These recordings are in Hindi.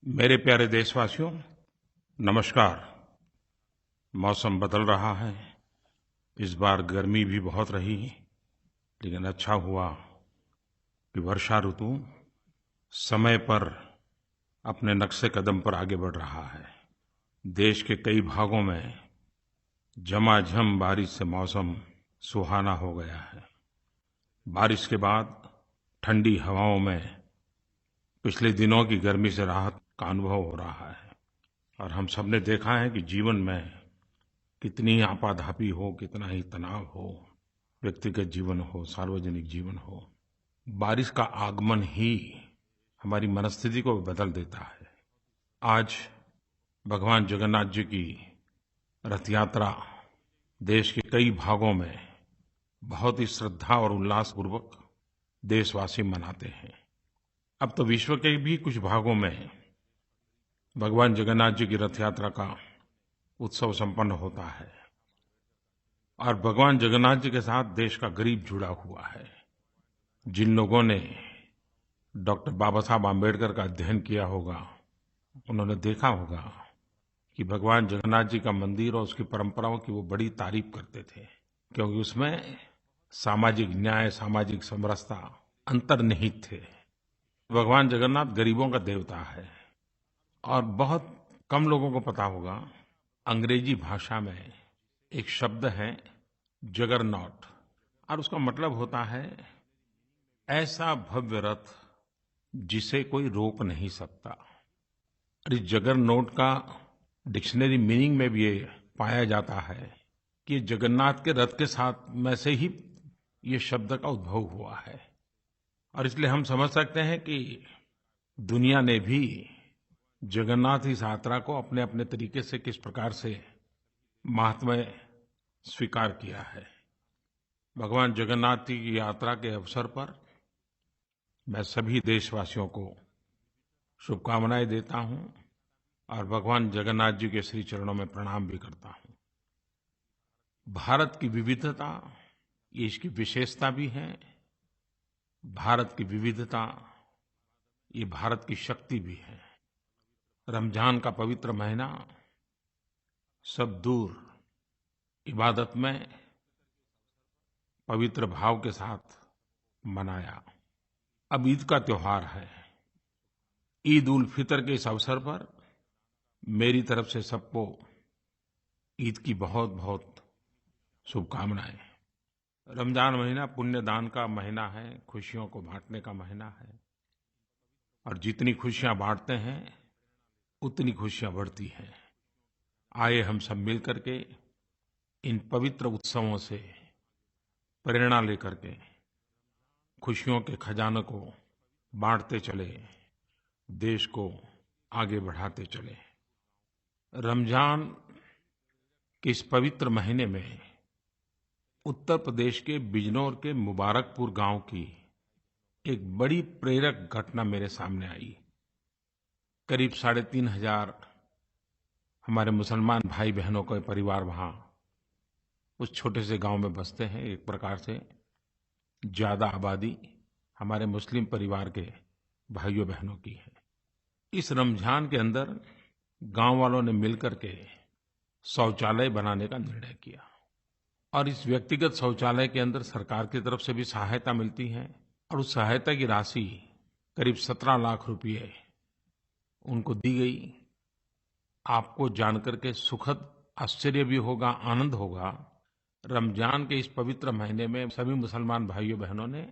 मेरे प्यारे देशवासियों, नमस्कार। मौसम बदल रहा है। इस बार गर्मी भी बहुत रही, लेकिन अच्छा हुआ कि वर्षा ऋतु समय पर अपने नक्शे कदम पर आगे बढ़ रहा है। देश के कई भागों में झमाझम बारिश से मौसम सुहाना हो गया है। बारिश के बाद ठंडी हवाओं में पिछले दिनों की गर्मी से राहत का अनुभव हो रहा है। और हम सब ने देखा है कि जीवन में कितनी आपाधापी हो, कितना ही तनाव हो, व्यक्तिगत जीवन हो, सार्वजनिक जीवन हो, बारिश का आगमन ही हमारी मनस्थिति को बदल देता है। आज भगवान जगन्नाथ जी की रथ यात्रा देश के कई भागों में बहुत ही श्रद्धा और उल्लासपूर्वक देशवासी मनाते हैं। अब तो विश्व के भी कुछ भागों में भगवान जगन्नाथ जी की रथ यात्रा का उत्सव संपन्न होता है। और भगवान जगन्नाथ जी के साथ देश का गरीब जुड़ा हुआ है। जिन लोगों ने डॉक्टर बाबा साहब आम्बेडकर का अध्ययन किया होगा, उन्होंने देखा होगा कि भगवान जगन्नाथ जी का मंदिर और उसकी परंपराओं की वो बड़ी तारीफ करते थे, क्योंकि उसमें सामाजिक न्याय, सामाजिक समरसता अंतर्निहित थे। भगवान जगन्नाथ गरीबों का देवता है। और बहुत कम लोगों को पता होगा, अंग्रेजी भाषा में एक शब्द है जगरनॉट, और उसका मतलब होता है ऐसा भव्य रथ जिसे कोई रोक नहीं सकता। और इस जगरनॉट का डिक्शनरी मीनिंग में भी ये पाया जाता है कि जगन्नाथ के रथ के साथ में से ही ये शब्द का उद्भव हुआ है। और इसलिए हम समझ सकते हैं कि दुनिया ने भी जगन्नाथ इस यात्रा को अपने अपने तरीके से किस प्रकार से महात्म्य स्वीकार किया है। भगवान जगन्नाथ जी की यात्रा के अवसर पर मैं सभी देशवासियों को शुभकामनाएं देता हूं और भगवान जगन्नाथ जी के श्री चरणों में प्रणाम भी करता हूं। भारत की विविधता, ये इसकी विशेषता भी है। भारत की विविधता, ये भारत की शक्ति भी है। रमज़ान का पवित्र महीना सब दूर इबादत में पवित्र भाव के साथ मनाया। अब ईद का त्योहार है। ईद उल फितर के इस अवसर पर मेरी तरफ से सबको ईद की बहुत बहुत शुभकामनाएं। रमज़ान महीना पुण्य दान का महीना है, खुशियों को बांटने का महीना है। और जितनी खुशियां बांटते हैं, उतनी खुशियां बढ़ती हैं। आइए हम सब मिल करके इन पवित्र उत्सवों से प्रेरणा लेकर के खुशियों के खजाने को बांटते चले, देश को आगे बढ़ाते चले। रमज़ान के इस पवित्र महीने में उत्तर प्रदेश के बिजनौर के मुबारकपुर गांव की एक बड़ी प्रेरक घटना मेरे सामने आई। करीब 3,500 हमारे मुसलमान भाई बहनों का परिवार वहाँ उस छोटे से गांव में बसते हैं। एक प्रकार से ज़्यादा आबादी हमारे मुस्लिम परिवार के भाइयों बहनों की है। इस रमज़ान के अंदर गांव वालों ने मिलकर के शौचालय बनाने का निर्णय किया। और इस व्यक्तिगत शौचालय के अंदर सरकार की तरफ से भी सहायता मिलती है। और उस सहायता की राशि करीब 17 लाख रुपये उनको दी गई। आपको जानकर के सुखद आश्चर्य भी होगा, आनंद होगा। रमज़ान के इस पवित्र महीने में सभी मुसलमान भाइयों बहनों ने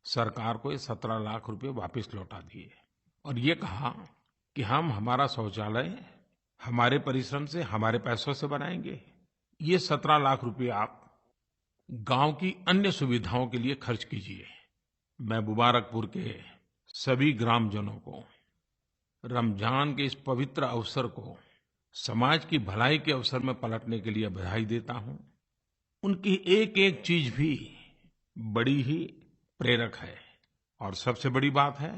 सरकार को ये 17 लाख रुपये वापस लौटा दिए और ये कहा कि हम हमारा शौचालय हमारे परिश्रम से, हमारे पैसों से बनाएंगे। ये 17 लाख रुपये आप गांव की अन्य सुविधाओं के लिए खर्च कीजिए। मैं मुबारकपुर के सभी ग्रामजनों को रमज़ान के इस पवित्र अवसर को समाज की भलाई के अवसर में पलटने के लिए बधाई देता हूँ। उनकी एक एक चीज भी बड़ी ही प्रेरक है। और सबसे बड़ी बात है,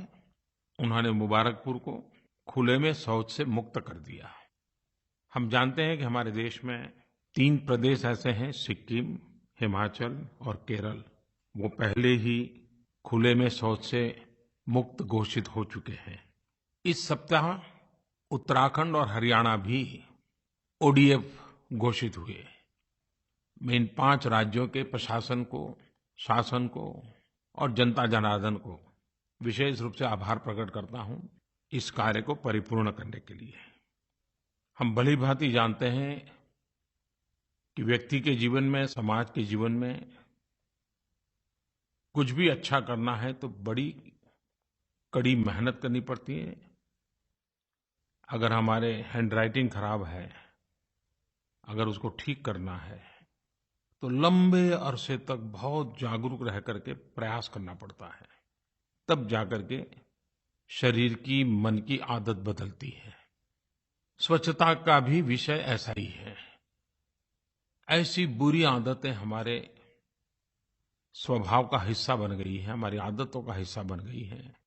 उन्होंने मुबारकपुर को खुले में शौच से मुक्त कर दिया। हम जानते हैं कि हमारे देश में 3 प्रदेश ऐसे हैं, सिक्किम, हिमाचल और केरल। वो पहले ही खुले में शौच से मुक्त घोषित हो चुके हैं। इस सप्ताह उत्तराखंड और हरियाणा भी ओडीएफ घोषित हुए। मैं इन 5 राज्यों के प्रशासन को, शासन को और जनता जनार्दन को विशेष रूप से आभार प्रकट करता हूँ इस कार्य को परिपूर्ण करने के लिए। हम भलीभांति जानते हैं कि व्यक्ति के जीवन में, समाज के जीवन में कुछ भी अच्छा करना है तो बड़ी कड़ी मेहनत करनी पड़ती है। अगर हमारे हैंडराइटिंग खराब है, अगर उसको ठीक करना है तो लंबे अरसे तक बहुत जागरूक रह करके प्रयास करना पड़ता है। तब जाकर के शरीर की, मन की आदत बदलती है। स्वच्छता का भी विषय ऐसा ही है। ऐसी बुरी आदतें हमारे स्वभाव का हिस्सा बन गई हैं, हमारी आदतों का हिस्सा बन गई हैं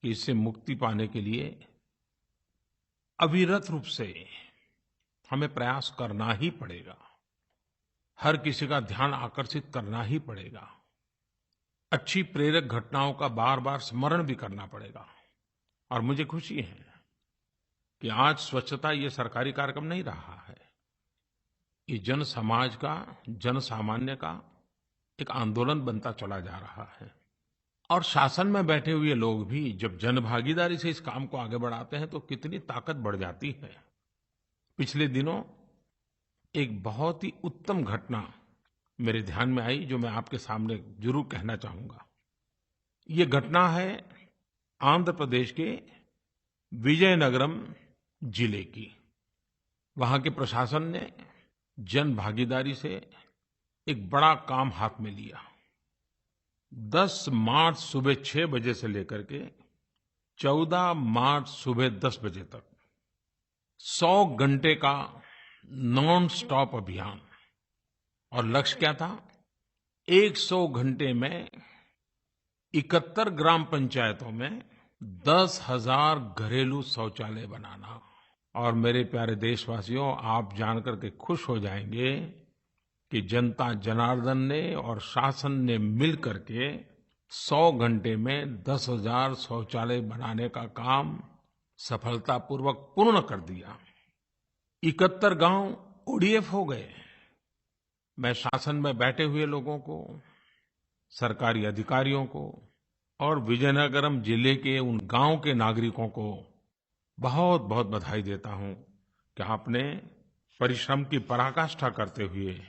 कि इससे मुक्ति पाने के लिए अविरत रूप से हमें प्रयास करना ही पड़ेगा। हर किसी का ध्यान आकर्षित करना ही पड़ेगा। अच्छी प्रेरक घटनाओं का बार-बार स्मरण भी करना पड़ेगा। और मुझे खुशी है कि आज स्वच्छता ये सरकारी कार्यक्रम नहीं रहा है। ये जन समाज का, जन सामान्य का एक आंदोलन बनता चला जा रहा है। और शासन में बैठे हुए लोग भी जब जनभागीदारी से इस काम को आगे बढ़ाते हैं तो कितनी ताकत बढ़ जाती है। पिछले दिनों एक बहुत ही उत्तम घटना मेरे ध्यान में आई जो मैं आपके सामने जरूर कहना चाहूँगा। ये घटना है आंध्र प्रदेश के विजयनगरम जिले की। वहाँ के प्रशासन ने जनभागीदारी से एक बड़ा काम हाथ में लिया। 10 मार्च सुबह 6 बजे से लेकर के 14 मार्च सुबह 10 बजे तक 100 घंटे का नॉन स्टॉप अभियान। और लक्ष्य क्या था? 100 घंटे में 71 ग्राम पंचायतों में 10,000 घरेलू शौचालय बनाना। और मेरे प्यारे देशवासियों, आप जानकर के खुश हो जाएंगे कि जनता जनार्दन ने और शासन ने मिल करके 100 घंटे में 10,000 शौचालय बनाने का काम सफलतापूर्वक पूर्ण कर दिया। 71 गांव ओडीएफ हो गए। मैं शासन में बैठे हुए लोगों को, सरकारी अधिकारियों को और विजयनगरम जिले के उन गांव के नागरिकों को बहुत बहुत बधाई देता हूं कि आपने परिश्रम की पराकाष्ठा करते हुए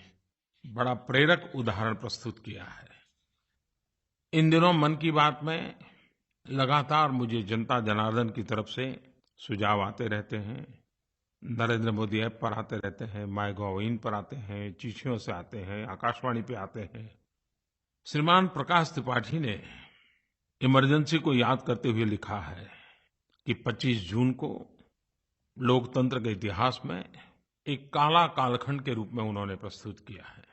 बड़ा प्रेरक उदाहरण प्रस्तुत किया है। इन दिनों मन की बात में लगातार मुझे जनता जनार्दन की तरफ से सुझाव आते रहते हैं। नरेंद्र मोदी ऐप पर आते रहते हैं, माइगोव पर आते हैं, चिट्ठियों से आते हैं, आकाशवाणी पे आते हैं। श्रीमान प्रकाश त्रिपाठी ने इमरजेंसी को याद करते हुए लिखा है कि 25 जून को लोकतंत्र के इतिहास में एक काला कालखंड के रूप में उन्होंने प्रस्तुत किया है।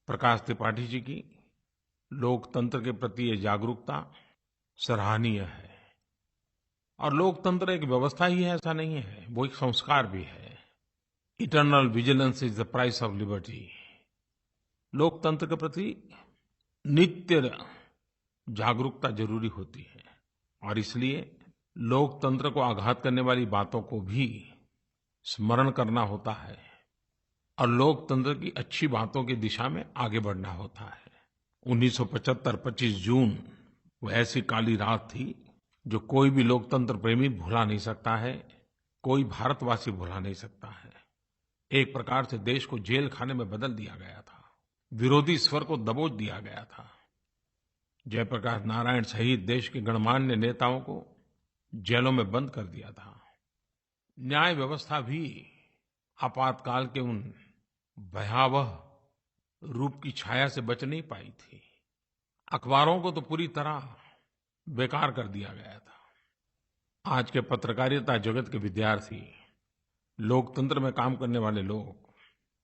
प्रकाश त्रिपाठी जी की लोकतंत्र के प्रति ये जागरूकता सराहनीय है। और लोकतंत्र एक व्यवस्था ही है ऐसा नहीं है, वो एक संस्कार भी है। Eternal vigilance is the price of liberty. लोकतंत्र के प्रति नित्य जागरूकता जरूरी होती है। और इसलिए लोकतंत्र को आघात करने वाली बातों को भी स्मरण करना होता है और लोकतंत्र की अच्छी बातों की दिशा में आगे बढ़ना होता है। 1975 25 जून वो ऐसी काली रात थी जो कोई भी लोकतंत्र प्रेमी भुला नहीं सकता है, कोई भारतवासी भुला नहीं सकता है। एक प्रकार से देश को जेल खाने में बदल दिया गया था। विरोधी स्वर को दबोच दिया गया था। जयप्रकाश नारायण सहित देश के गणमान्य नेताओं को जेलों में बंद कर दिया था। न्याय व्यवस्था भी आपातकाल के उन भयावह रूप की छाया से बच नहीं पाई थी। अखबारों को तो पूरी तरह बेकार कर दिया गया था। आज के पत्रकारिता जगत के विद्यार्थी, लोकतंत्र में काम करने वाले लोग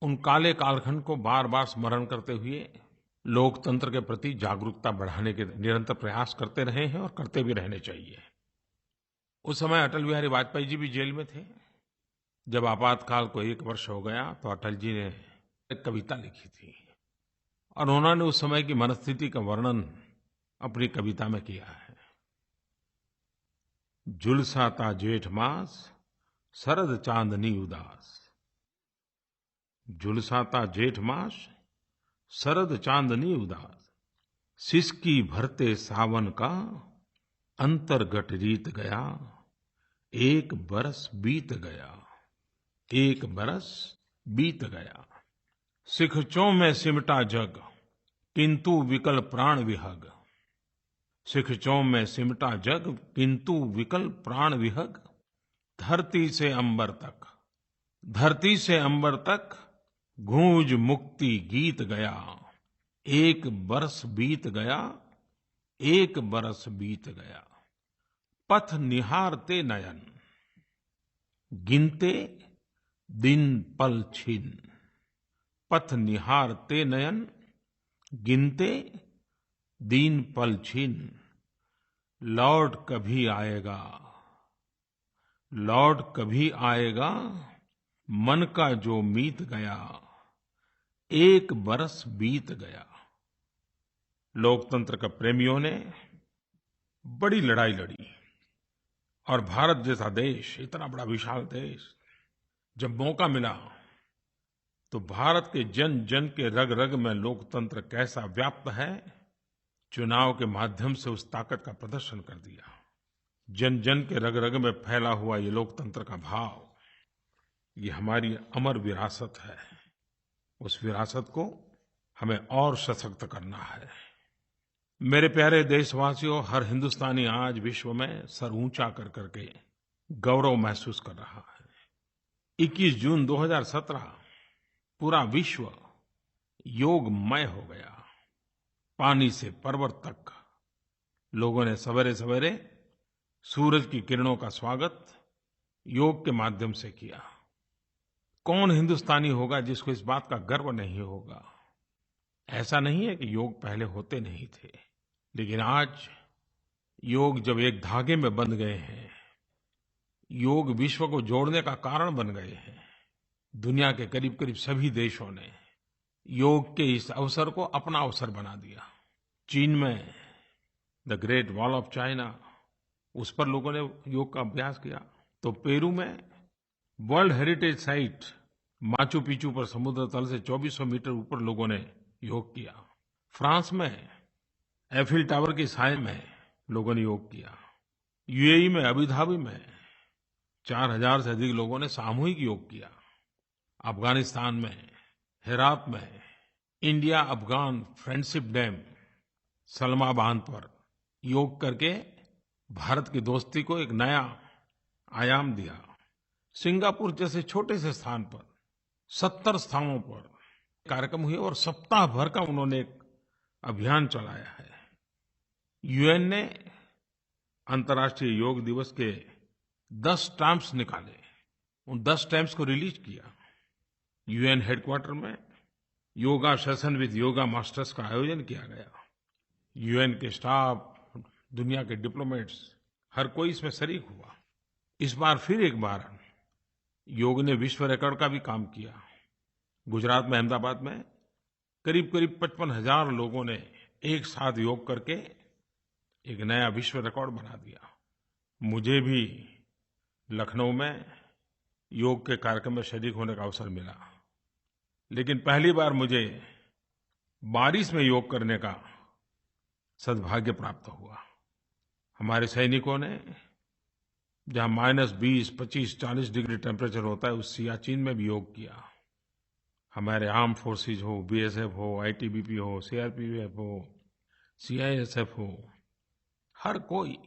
उन काले कालखंड को बार-बार स्मरण करते हुए लोकतंत्र के प्रति जागरूकता बढ़ाने के निरंतर प्रयास करते रहे हैं और करते भी रहने चाहिए। उस समय अटल बिहारी वाजपेयी जी भी जेल में थे। जब आपातकाल को 1 वर्ष हो गया तो अटल जी ने एक कविता लिखी थी और उन्होंने उस समय की मनस्थिति का वर्णन अपनी कविता में किया है। झुलसाता जेठ मास शरद चाँदनी उदास। झुलसाता जेठ मास, शरद चाँदनी उदास। सिसकी भरते सावन का, अंतर्गत रीत गया। एक बरस बीत गया, एक बरस बीत गया। सिखचों में सिमटा जग, किंतु विकल प्राण विहग। सिखचों में सिमटा जग, किंतु विकल प्राण विहग। धरती से अंबर तक, धरती से अंबर तक, गूंज मुक्ति गीत गया। एक बरस बीत गया, एक बरस बीत गया। पथ निहारते नयन, गिनते दिन पल छिन। पथ निहारते नयन, गिनते दिन पल छिन। लौट कभी आएगा, लौट कभी आएगा, मन का जो मीत गया। एक बरस बीत गया। लोकतंत्र के प्रेमियों ने बड़ी लड़ाई लड़ी और भारत जैसा देश, इतना बड़ा विशाल देश, जब मौका मिला तो भारत के जन जन के रग रग में लोकतंत्र कैसा व्याप्त है, चुनाव के माध्यम से उस ताकत का प्रदर्शन कर दिया। जन जन के रग रग में फैला हुआ ये लोकतंत्र का भाव, ये हमारी अमर विरासत है। उस विरासत को हमें और सशक्त करना है। मेरे प्यारे देशवासियों, हर हिंदुस्तानी आज विश्व में सर ऊंचा कर करके गौरव महसूस कर रहा है। 21 जून 2017 पूरा विश्व योगमय हो गया। पानी से पर्वत तक लोगों ने सवेरे सवेरे सूरज की किरणों का स्वागत योग के माध्यम से किया। कौन हिंदुस्तानी होगा जिसको इस बात का गर्व नहीं होगा? ऐसा नहीं है कि योग पहले होते नहीं थे, लेकिन आज योग जब एक धागे में बंध गए हैं, योग विश्व को जोड़ने का कारण बन गए हैं। दुनिया के करीब-करीब सभी देशों ने योग के इस अवसर को अपना अवसर बना दिया। चीन में the great wall of China, उस पर लोगों ने योग का अभ्यास किया। तो पेरू में world heritage site Machu Picchu पर समुद्र तल से 2400 मीटर ऊपर लोगों ने योग किया। फ्रांस में एफिल टावर की साय में लोगों ने योग किया। यूएई में अबू धाबी में 4000 से अधिक लोगों ने सामूहिक योग किया। अफगानिस्तान में हेरात में India Afghan friendship dam Salma बांध पर योग करके भारत की दोस्ती को एक नया आयाम दिया। सिंगापुर जैसे छोटे से स्थान पर 70 स्थानों पर कार्यक्रम हुए और सप्ताह भर का उन्होंने एक अभियान चलाया है। यूएन ने अंतर्राष्ट्रीय योग दिवस के 10 स्टैम्प्स निकाले, उन 10 स्टैम्प्स को रिलीज किया। यूएन हेडक्वार्टर में yoga session with yoga masters का आयोजन किया गया। यूएन के स्टाफ, दुनिया के डिप्लोमेट्स, हर कोई इसमें शरीक हुआ। इस बार फिर एक बार योग ने विश्व रिकॉर्ड का भी काम किया। गुजरात में अहमदाबाद में करीब-करीब 55,000 लोगों ने एक साथ योग करके एक नया विश्व रिकॉर्ड बना दिया। मुझे भी लखनऊ में योग के कार्यक्रम में शरीक होने का अवसर मिला, लेकिन पहली बार मुझे बारिश में योग करने का सद्भाग्य प्राप्त हुआ। हमारे सैनिकों ने जहाँ -20, 25, 40 डिग्री टेम्परेचर होता है, उस सियाचिन में भी योग किया। हमारे आर्म फोर्सेस हो, बीएसएफ हो, आईटीबीपी हो, सीआरपीएफ हो, सीआईएसएफ हो, हर कोई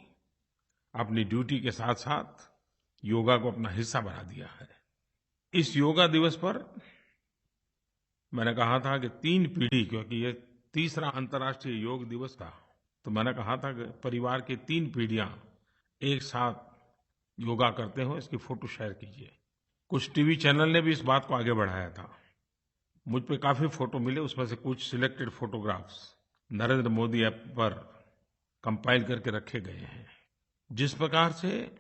अपनी ड्यूटी के साथ-साथ योगा को अपना हिस्सा बना दिया है। इस योगा दिवस पर मैंने कहा था कि 3 पीढ़ी, क्योंकि ये तीसरा अंतर्राष्ट्रीय योग दिवस था, तो मैंने कहा था कि परिवार की 3 पीढ़ियां एक साथ योगा करते हो, इसकी फोटो शेयर कीजिए। कुछ टीवी चैनल ने भी इस बात को आगे बढ़ाया था। मुझ पे काफी फोटो मिले, उसमें से कुछ selected photographs Narendra Modi app पर कंपाइल करके रखे गए हैं। जिस प्रकार से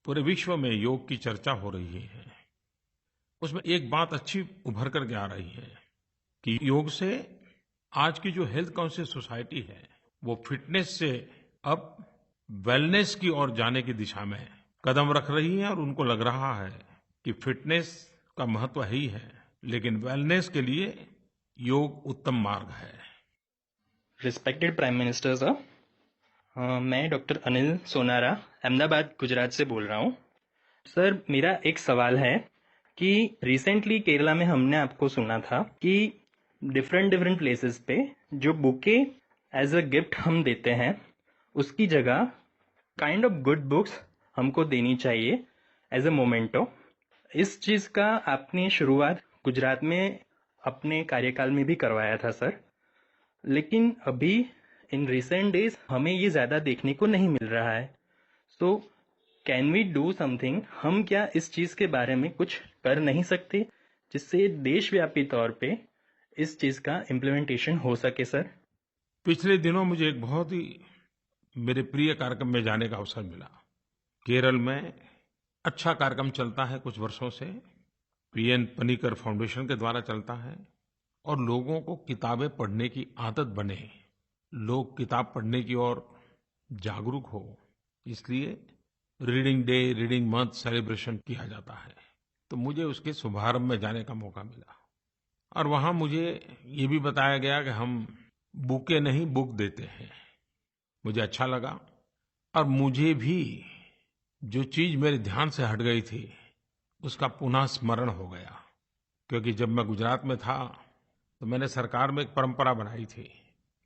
पूरे विश्व में योग की चर्चा हो रही है, उसमें एक बात अच्छी उभर करके आ रही है कि योग से आज की जो हेल्थ कॉन्शियस सोसाइटी है, वो फिटनेस से अब वेलनेस की ओर जाने की दिशा में कदम रख रही हैं और उनको लग रहा है कि फिटनेस का महत्व है ही है, लेकिन वेलनेस के लिए योग उत्तम मार्ग है। रिस्पेक्टेड प्राइम मिनिस्टर सर, मैं डॉक्टर अनिल सोनारा अहमदाबाद गुजरात से बोल रहा हूँ। सर, मेरा एक सवाल है कि रिसेंटली केरला में हमने आपको सुना था कि डिफरेंट डिफरेंट प्लेसेस पे जो बुके एज अ गिफ्ट हम देते हैं उसकी जगह काइंड ऑफ गुड बुक्स हमको देनी चाहिए एज अ मोमेंटो। इस चीज़ का आपने शुरुआत गुजरात में अपने कार्यकाल में भी करवाया था सर, लेकिन अभी इन रिसेंट डेज हमें ये ज़्यादा देखने को नहीं मिल रहा है। So can we do something? हम क्या इस चीज़ के बारे में कुछ कर नहीं सकते जिससे देशव्यापी तौर पे इस चीज़ का इम्प्लीमेंटेशन हो सके सर? पिछले दिनों मुझे एक बहुत ही मेरे प्रिय कार्यक्रम में जाने का अवसर मिला। केरल में अच्छा कार्यक्रम चलता है कुछ वर्षों से, पीएन पनिकर फाउंडेशन के द्वारा चलता है, और लोगों को किताबें पढ़ने की आदत बने, लोग किताब पढ़ने की ओर जागरूक हो, इसलिए reading day, reading month celebration किया जाता है। तो मुझे उसके शुभारंभ में जाने का मौका मिला और वहाँ मुझे ये भी बताया गया कि हम बुके नहीं बुक देते हैं। मुझे अच्छा लगा और मुझे भी जो चीज़ मेरे ध्यान से हट गई थी उसका पुनः स्मरण हो गया, क्योंकि जब मैं गुजरात में था तो मैंने सरकार में एक परंपरा बनाई थी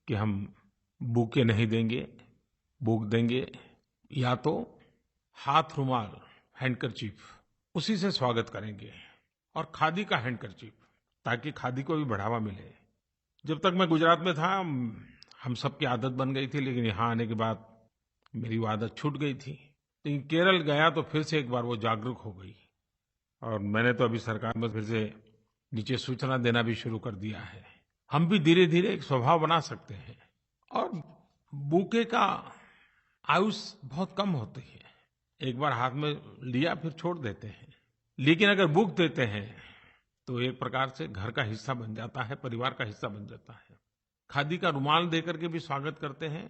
कि हम बुके नहीं देंगे, बुक देंगे या तो हाथ रुमाल, हैंडकरचीफ, उसी से स्वागत करेंगे, और खादी का हैंडकरचीफ, ताकि खादी को भी बढ़ावा मिले। जब तक मैं गुजरात में था हम सब की आदत बन गई थी, लेकिन यहाँ आने के बाद मेरी वो आदत छूट गई थी। लेकिन केरल गया तो फिर से एक बार वो जागरूक हो गई और मैंने तो अभी सरकार में फिर से नीचे सूचना देना भी शुरू कर दिया है। हम भी धीरे-धीरे एक स्वभाव बना सकते हैं और बुके का आयुष बहुत कम होती है। एक बार हाथ में लिया फिर छोड़ देते हैं, लेकिन अगर बुक देते हैं तो एक प्रकार से घर का हिस्सा बन जाता है, परिवार का हिस्सा बन जाता है। खादी का रुमाल देकर के भी स्वागत करते हैं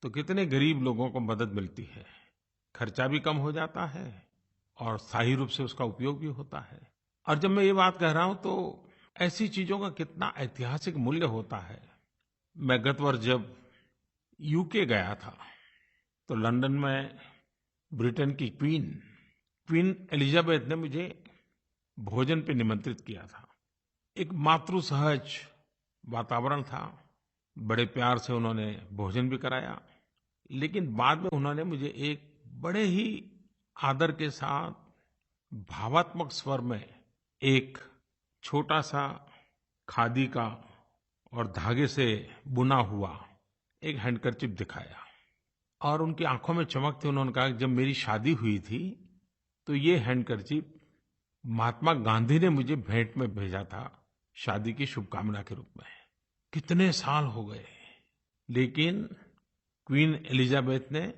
तो कितने गरीब लोगों को मदद मिलती है, खर्चा भी कम हो जाता है और स्थायी रूप से उसका उपयोग भी होता है। और जब मैं ये बात कह रहा हूँ तो ऐसी चीज़ों का कितना ऐतिहासिक मूल्य होता है। मैं गत वर्ष जब यूके गया था तो लंदन में ब्रिटेन की क्वीन एलिजाबेथ ने मुझे भोजन पे निमंत्रित किया था। एक मातृ सहज वातावरण था, बड़े प्यार से उन्होंने भोजन भी कराया, लेकिन बाद में उन्होंने मुझे एक बड़े ही आदर के साथ भावात्मक स्वर में एक छोटा सा खादी का और धागे से बुना हुआ एक हैंडकरचीफ दिखाया और उनकी आंखों में चमक थी। उन्होंने कहा कि जब मेरी शादी हुई थी तो ये हैंडकरचीफ महात्मा गांधी ने मुझे भेंट में भेजा था, शादी की शुभकामना के रूप में। कितने साल हो गए, लेकिन क्वीन एलिजाबेथ ने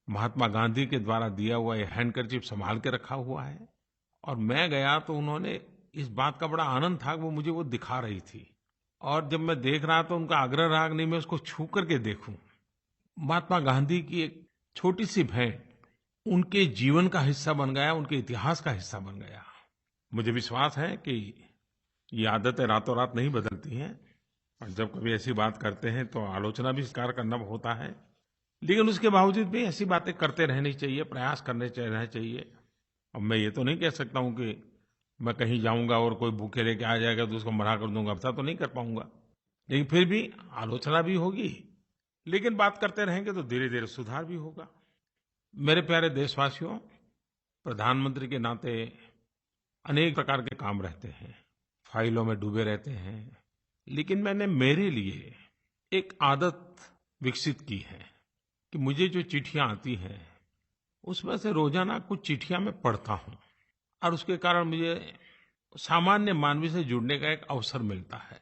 महात्मा गांधी के द्वारा दिया हुआ ये हैंडकरचीफ संभाल के रखा हुआ है। और मैं गया तो उन्होंने इस बात का बड़ा आनंद था कि वो मुझे वो दिखा रही थी, और जब मैं देख रहा तो उनका आग्रह रहा कि नहीं मैं उसको छू करके देखूं। महात्मा गांधी की एक छोटी सी भेंट उनके जीवन का हिस्सा बन गया, उनके इतिहास का हिस्सा बन गया। मुझे विश्वास है कि ये आदतें रातों रात नहीं बदलती हैं और जब कभी ऐसी बात करते हैं तो आलोचना भी स्वीकार करना होता है, लेकिन उसके बावजूद भी ऐसी बातें करते रहनी चाहिए, प्रयास करने रहना चाहिए। अब मैं ये तो नहीं कह सकता हूँ कि मैं कहीं जाऊँगा और कोई भूखे लेके आ जाएगा तो उसको मना कर दूंगा, ऐसा तो नहीं कर पाऊंगा, लेकिन फिर भी आलोचना भी होगी, लेकिन बात करते रहेंगे तो धीरे धीरे सुधार भी होगा। मेरे प्यारे देशवासियों, प्रधानमंत्री के नाते अनेक प्रकार के काम रहते हैं, फाइलों में डूबे रहते हैं, लेकिन मैंने मेरे लिए एक आदत विकसित की है कि मुझे जो चिट्ठियां आती हैं उसमें से रोजाना कुछ चिट्ठियां मैं पढ़ता हूं और उसके कारण मुझे सामान्य मानवी से जुड़ने का एक अवसर मिलता है।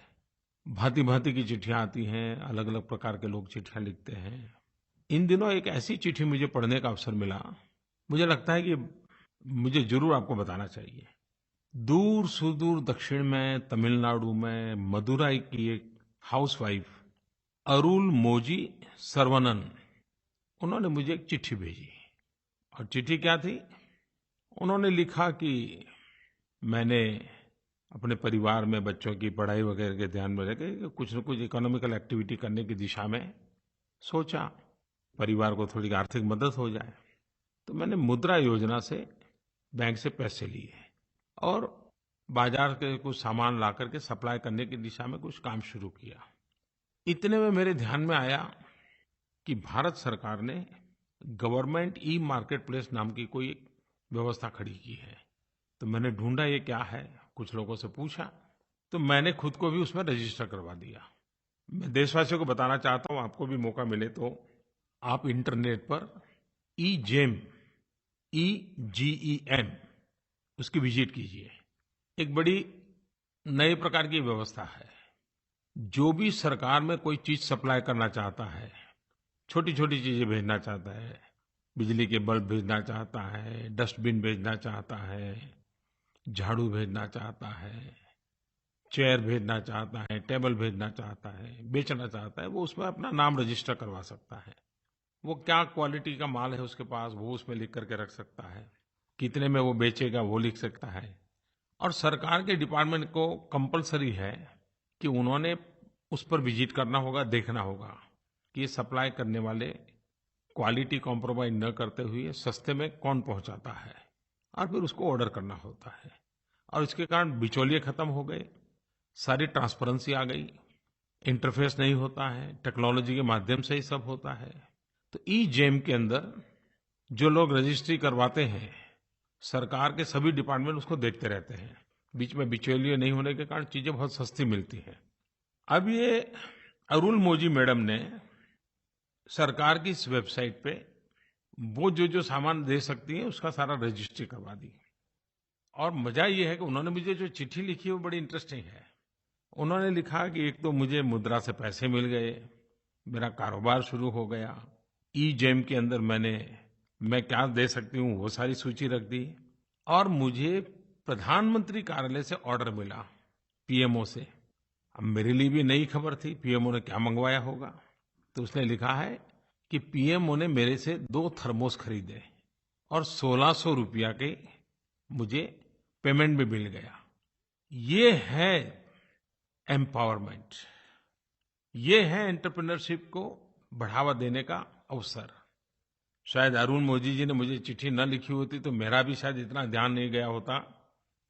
भांति-भांति की चिट्ठियां आती हैं, अलग-अलग प्रकार के लोग चिट्ठियां लिखते हैं। इन दिनों एक ऐसी चिट्ठी मुझे पढ़ने का अवसर मिला, मुझे लगता है कि मुझे जरूर आपको बताना चाहिए। दूर सुदूर दक्षिण में तमिलनाडु में मदुराई की एक हाउसवाइफ अरुल मोजी सर्वनन, उन्होंने मुझे एक चिट्ठी भेजी और चिट्ठी क्या थी? उन्होंने लिखा कि मैंने अपने परिवार में बच्चों की पढ़ाई वगैरह के ध्यान में रख के कुछ न कुछ इकोनॉमिकल एक्टिविटी करने की दिशा में सोचा, परिवार को थोड़ी आर्थिक मदद हो जाए। तो मैंने मुद्रा योजना से बैंक से पैसे लिए और बाजार के कुछ सामान ला करके सप्लाई करने की दिशा में कुछ काम शुरू किया। इतने में मेरे ध्यान में आया कि भारत सरकार ने गवर्नमेंट ई मार्केट प्लेस नाम की कोई एक व्यवस्था खड़ी की है। तो मैंने ढूंढा ये क्या है, कुछ लोगों से पूछा, तो मैंने खुद को भी उसमें रजिस्टर करवा दिया। मैं देशवासियों को बताना चाहता हूँ, आपको भी मौका मिले तो आप इंटरनेट पर EGEM EGEM उसकी विजिट कीजिए। एक बड़ी नए प्रकार की व्यवस्था है। जो भी सरकार में कोई चीज सप्लाई करना चाहता है, छोटी छोटी चीजें भेजना चाहता है, बिजली के बल्ब भेजना चाहता है, डस्टबिन भेजना चाहता है, झाड़ू भेजना चाहता है, चेयर भेजना चाहता है, टेबल भेजना चाहता है, बेचना चाहता है, वो उसमें अपना नाम रजिस्टर करवा सकता है। वो क्या क्वालिटी का माल है उसके पास, वो उसमें लिख करके रख सकता है। कितने में वो बेचेगा वो लिख सकता है। और सरकार के डिपार्टमेंट को कंपलसरी है कि उन्होंने उस पर विजिट करना होगा, देखना होगा कि ये सप्लाई करने वाले क्वालिटी कॉम्प्रोमाइज न करते हुए सस्ते में कौन पहुंचाता है, और फिर उसको ऑर्डर करना होता है। और इसके कारण बिचौलिए खत्म हो गए, सारी ट्रांसपेरेंसी आ गई, इंटरफेस नहीं होता है, टेक्नोलॉजी के माध्यम से ही सब होता है। तो EGEM के अंदर जो लोग रजिस्ट्री करवाते हैं, सरकार के सभी डिपार्टमेंट उसको देखते रहते हैं। बीच में बिचौलिए नहीं होने के कारण चीजें बहुत सस्ती मिलती हैं। अब ये अरुलमोझी मैडम ने सरकार की इस वेबसाइट पे वो जो सामान दे सकती हैं उसका सारा रजिस्ट्री करवा दी। और मजा ये है कि उन्होंने मुझे जो चिट्ठी लिखी है वो बड़ी इंटरेस्टिंग है। उन्होंने लिखा कि एक तो मुझे मुद्रा से पैसे मिल गए, मेरा कारोबार शुरू हो गया, EGEM के अंदर मैं क्या दे सकती हूँ वो सारी सूची रख दी, और मुझे प्रधानमंत्री कार्यालय से ऑर्डर मिला, PMO से। अब मेरे लिए भी नई खबर थी, PMO ने क्या मंगवाया होगा। तो उसने लिखा है कि PMO ने मेरे से 2 थर्मोस खरीदे और 1600 रुपया के मुझे पेमेंट भी मिल गया। ये है एम्पावरमेंट, ये है एंटरप्रेन्योरशिप को बढ़ावा देने का अवसर। शायद अरुलमोझी जी ने मुझे चिट्ठी न लिखी होती तो मेरा भी शायद इतना ध्यान नहीं गया होता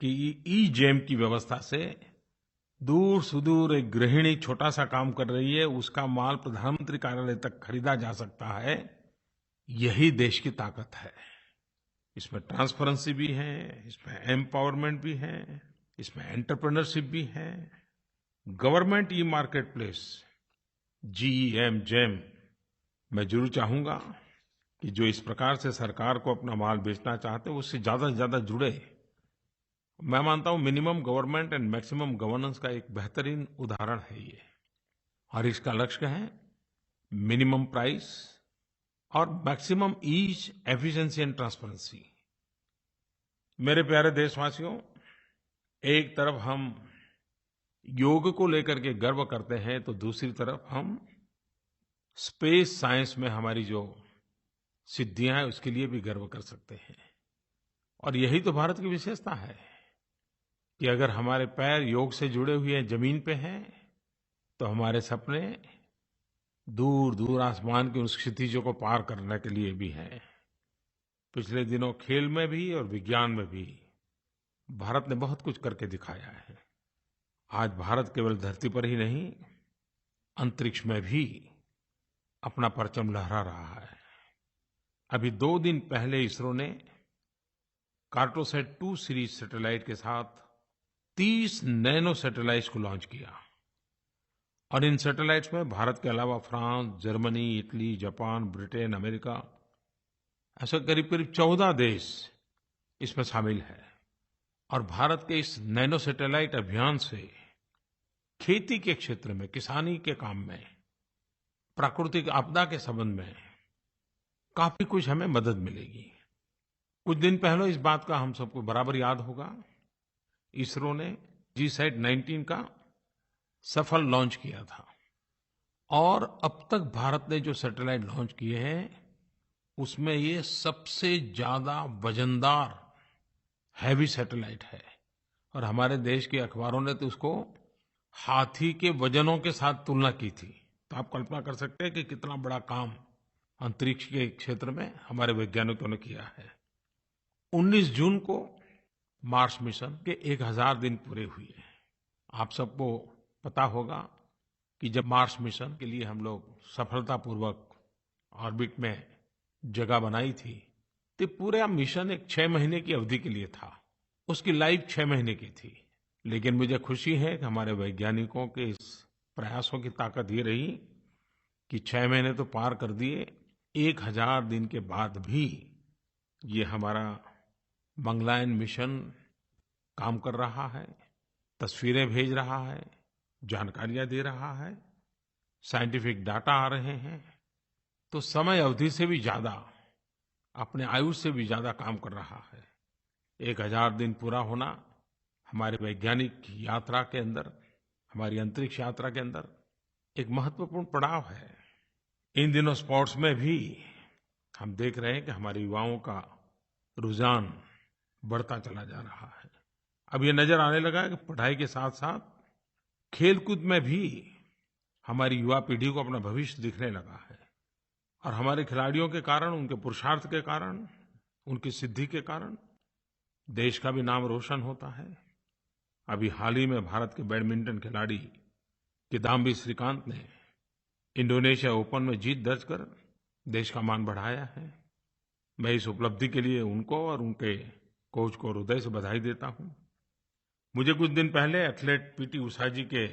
कि EGEM की व्यवस्था से दूर सुदूर एक गृहिणी छोटा सा काम कर रही है, उसका माल प्रधानमंत्री कार्यालय तक खरीदा जा सकता है। यही देश की ताकत है। इसमें ट्रांसपेरेंसी भी है, इसमें एम्पावरमेंट भी है, इसमें एंटरप्रेन्योरशिप भी है। Government e market place GEM मैं जरूर चाहूंगा कि जो इस प्रकार से सरकार को अपना माल बेचना चाहते हैं उससे ज्यादा से ज्यादा जुड़े। मैं मानता हूं minimum government and maximum governance का एक बेहतरीन उदाहरण है ये। और इसका लक्ष्य है मिनिमम प्राइस और maximum ease, efficiency and transparency. मेरे प्यारे देशवासियों, एक तरफ हम योग को लेकर के गर्व करते हैं तो दूसरी तरफ हम स्पेस साइंस में हमारी जो सिद्धियां हैं उसके लिए भी गर्व कर सकते हैं। और यही तो भारत की विशेषता है कि अगर हमारे पैर योग से जुड़े हुए जमीन पे हैं तो हमारे सपने दूर दूर आसमान की उन क्षितिजों को पार करने के लिए भी हैं। पिछले दिनों खेल में भी और विज्ञान में भी भारत ने बहुत कुछ करके दिखाया है। आज भारत केवल धरती पर ही नहीं, अंतरिक्ष में भी अपना परचम लहरा रहा है। अभी 2 दिन पहले इसरो ने कार्टोसैट 2 सीरीज सैटेलाइट के साथ 30 नैनो सैटेलाइट्स को लॉन्च किया। और इन सैटेलाइट्स में भारत के अलावा France, Germany, Italy, Japan, Britain, America, ऐसे करीब-करीब 14 देश इसमें शामिल है। और भारत के इस नैनो सैटेलाइट अभियान से खेती के क्षेत्र में, किसानी के काम में, प्राकृतिक आपदा के संबंध में काफी कुछ हमें मदद मिलेगी। कुछ दिन पहले इस बात का हम सबको बराबर याद होगा, इसरो ने GSAT-19 का सफल लॉन्च किया था। और अब तक भारत ने जो सैटेलाइट लॉन्च किए हैं उसमें ये सबसे ज्यादा वजनदार हैवी सैटेलाइट है और हमारे देश के अखबारों ने तो उसको हाथी के वजनों के साथ तुलना की थी। तो आप कल्पना कर सकते हैं कि कितना बड़ा काम अंतरिक्ष के क्षेत्र में हमारे वैज्ञानिकों ने किया है। 19 जून को मार्स मिशन के 1000 दिन पूरे हुए। आप सबको पता होगा कि जब मार्स मिशन के लिए हम लोग सफलतापूर्वक ऑर्बिट में जगह बनाई थी, तो पूरा मिशन एक 6 महीने की अवधि के लिए था। उसकी लाइफ 6 महीने की थी। लेकिन मुझे खुशी है कि हमारे वैज्ञानिकों के इस प्रयासों की ताकत ये रही कि 6 महीने तो पार कर दिए, 1000 दिन के बाद भी ये हमारा मंगलयान मिशन काम कर रहा है, तस्वीरें भेज रहा है, जानकारियां दे रहा है, साइंटिफिक डाटा आ रहे हैं। तो समय अवधि से भी ज्यादा, अपने आयुष से भी ज्यादा काम कर रहा है। 1000 दिन पूरा होना हमारे वैज्ञानिक यात्रा के अंदर, हमारी अंतरिक्ष यात्रा के अंदर एक महत्वपूर्ण पड़ाव है। इन दिनों स्पोर्ट्स में भी हम देख रहे हैं कि हमारे युवाओं का रुझान बढ़ता चला जा रहा है। अब ये नजर आने लगा है कि पढ़ाई के साथ-साथ खेलकूद में भी हमारी युवा पीढ़ी को अपना भविष्य दिखने लगा है। और हमारे खिलाड़ियों के कारण, उनके पुरुषार्थ के कारण, उनकी सिद्धि के कारण देश का भी नाम रोशन होता है। अभी हाल ही में भारत के बैडमिंटन खिलाड़ी किदाम्बी श्रीकांत ने इंडोनेशिया ओपन में जीत दर्ज कर देश का मान बढ़ाया है। मैं इस उपलब्धि के लिए उनको और उनके कोच को हृदय से बधाई देता हूँ। मुझे कुछ दिन पहले एथलीट पीटी उषा जी के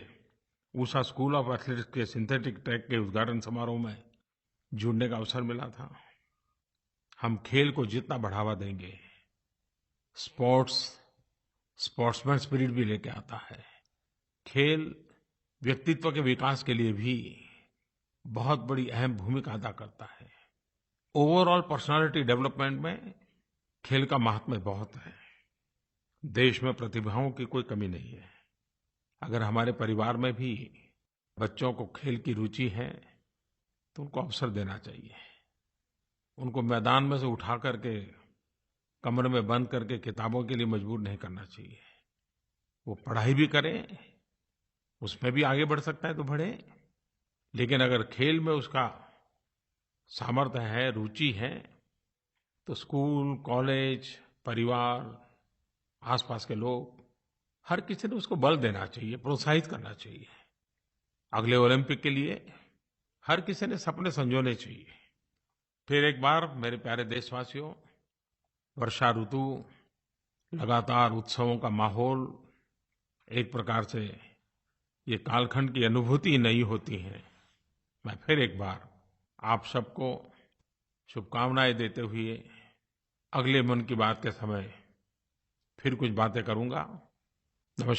उषा स्कूल ऑफ एथलेटिक्स के सिंथेटिक ट्रैक के उद्घाटन समारोह में जुड़ने का अवसर मिला था। हम खेल को जितना बढ़ावा देंगे, स्पोर्ट्समैन स्पिरिट भी लेके आता है। खेल व्यक्तित्व के विकास के लिए भी बहुत बड़ी अहम भूमिका अदा करता है। ओवरऑल पर्सनैलिटी डेवलपमेंट में खेल का महात्म्य बहुत है। देश में प्रतिभाओं की कोई कमी नहीं है। अगर हमारे परिवार में भी बच्चों को खेल की रुचि है तो उनको अवसर देना चाहिए। उनको मैदान में से उठा करके कमरे में बंद करके किताबों के लिए मजबूर नहीं करना चाहिए। वो पढ़ाई भी करें, उसमें भी आगे बढ़ सकता है तो बढ़े, लेकिन अगर खेल में उसका सामर्थ्य है, रुचि है, तो स्कूल, कॉलेज, परिवार, आसपास के लोग, हर किसी ने उसको बल देना चाहिए, प्रोत्साहित करना चाहिए। अगले ओलंपिक के लिए हर किसी ने सपने संजोने चाहिए। फिर एक बार मेरे प्यारे देशवासियों, वर्षा ऋतु, लगातार उत्सवों का माहौल, एक प्रकार से ये कालखंड की अनुभूति नई होती है। मैं फिर एक बार आप सबको शुभकामनाएं देते हुए अगले मन की बात के समय फिर कुछ बातें करूंगा। नमस्कार।